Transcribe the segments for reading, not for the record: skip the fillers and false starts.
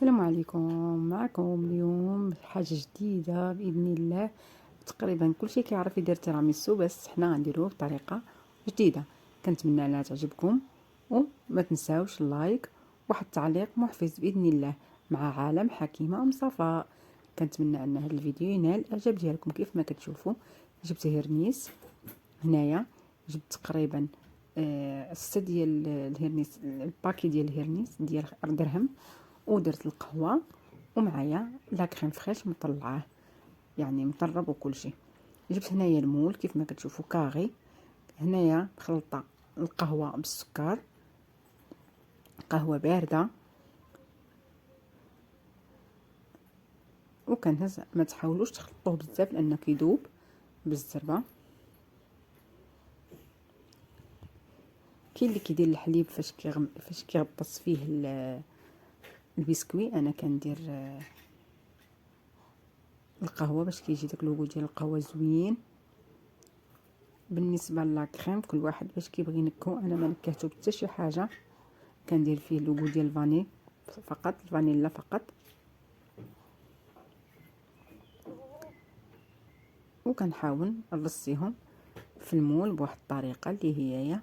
السلام عليكم. معكم اليوم حاجه جديده باذن الله. تقريبا كلشي كيعرف يدير تيراميسو، بس حنا غنديروه بطريقه جديده. كنتمنى انها تعجبكم، وما تنساوش اللايك واحد التعليق محفز باذن الله. مع عالم حكيمه صفاء. كنتمنى ان هذا الفيديو ينال الاعجاب ديالكم. كيف ما كتشوفوا جبت هرنيس هنايا، جبت تقريبا 6 ديال الهرنيس، الباكي ديال الهرنيس ديال درهم، ودرت القهوه ومعايا لا كريم فريش مطلعاه يعني مطرب وكل شيء. جبت هنايا المول كيف ما كتشوفوا كاغي. هنايا خلطه القهوه بالسكر، قهوه بارده، وكنهز. ما تحاولوش تخلطوه بزاف لانه كيذوب بالزربه. كاين اللي كيدير الحليب فاش كيغطس فيه البسكوي. انا كندير القهوه باش كيجي داك اللوغو ديال القهوه زوين. بالنسبه لا كريم كل واحد باش كيبغي ينكهو، انا ما نكهتو حتى شي حاجه، كندير فيه اللوغو ديال الفاني فقط، الفانيلا فقط. وكنحاول نرصيهم في المول بواحد الطريقه اللي هي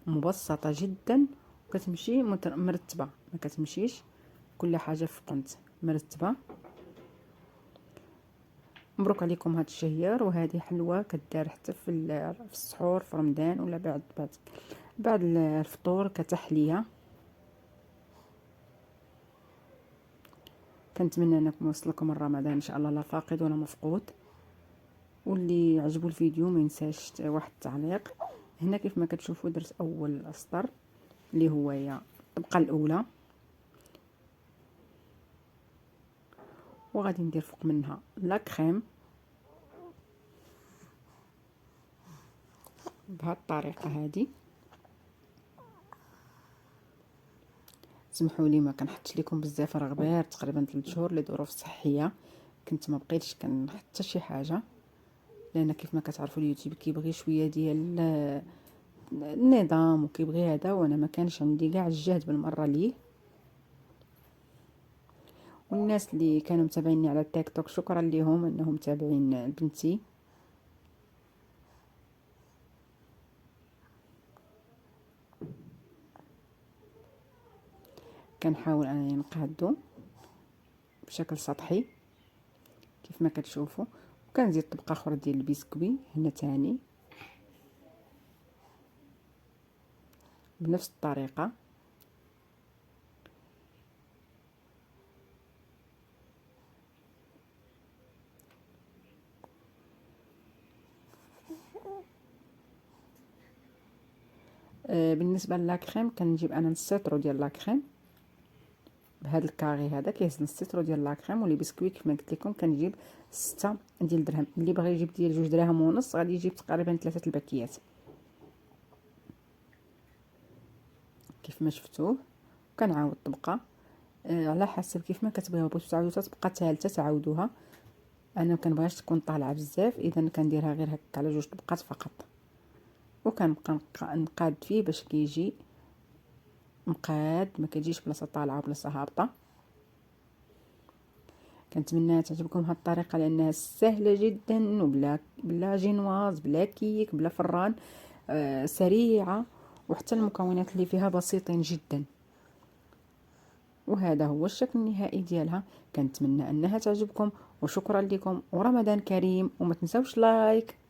مبسطه جدا، وكتمشي مرتبه، ما كتمشيش كل حاجه في قنت، مرتبه. مبروك عليكم هاد الشهيار. وهذه حلوه كدار حتى في السحور في رمضان، ولا بعد الفطور كتحليه. كنتمنى انكم يوصلكم رمضان ان شاء الله، لا فاقد ولا مفقود. واللي عجبو الفيديو ما ينساش واحد التعليق. هنا كيف ما كتشوفوا درت اول اسطر اللي هو الطبقه الاولى، وغادي ندير فوق منها لا كريم بهذه الطريقه هذه. سمحوا لي ما كنحطش لكم بزاف، راه غبار تقريبا 3 شهور لظروف صحيه كنت ما بقيتش كنحط حتى شي حاجه، لان كيف ما كتعرفوا اليوتيوب كيبغي شويه ديال النظام وكيبغي هذا، وانا ما كانش عندي كاع الجهد بالمره ليه. والناس اللي كانوا متابعيني على التيك توك شكرا لهم انهم متابعين بنتي. كنحاول انني نقادو بشكل سطحي كيف ما كتشوفوا، وكنزيد طبقه اخرى ديال البسكوي هنا تاني بنفس الطريقه. بالنسبه للاكريم كنجيب انا نص لتر ديال لاكريم بهذا الكاري هذا، كيهز نص لتر ديال لاكريم. واللي بسكوي كيف ما قلت لكم كنجيب 6 ديال درهم. اللي بغى يجيب ديال 2 دراهم ونص غادي يجيب تقريبا 3 الباكيات كيف ما شفتوه. كنعاود طبقه على حسب كيف ما كتبغيو. بغيتو تعاودو طبقه ثالثه تعاودوها، انا ما كنبغيش تكون طالعه بزاف، اذا كنديرها غير هكا على 2 طبقات فقط. وكنبقى نقاد فيه باش كيجي مقاد، ما كيجيش بلاصه طالعه وبلاصه هابطه. كنتمنى تعجبكم هاد الطريقه لانها سهله جدا، بلا جينواز بلا كيك بلا فران، سريعه، وحتى المكونات اللي فيها بسيطين جدا. وهذا هو الشكل النهائي ديالها. كنتمنى انها تعجبكم، وشكرا لكم ورمضان كريم. وما تنساوش لايك.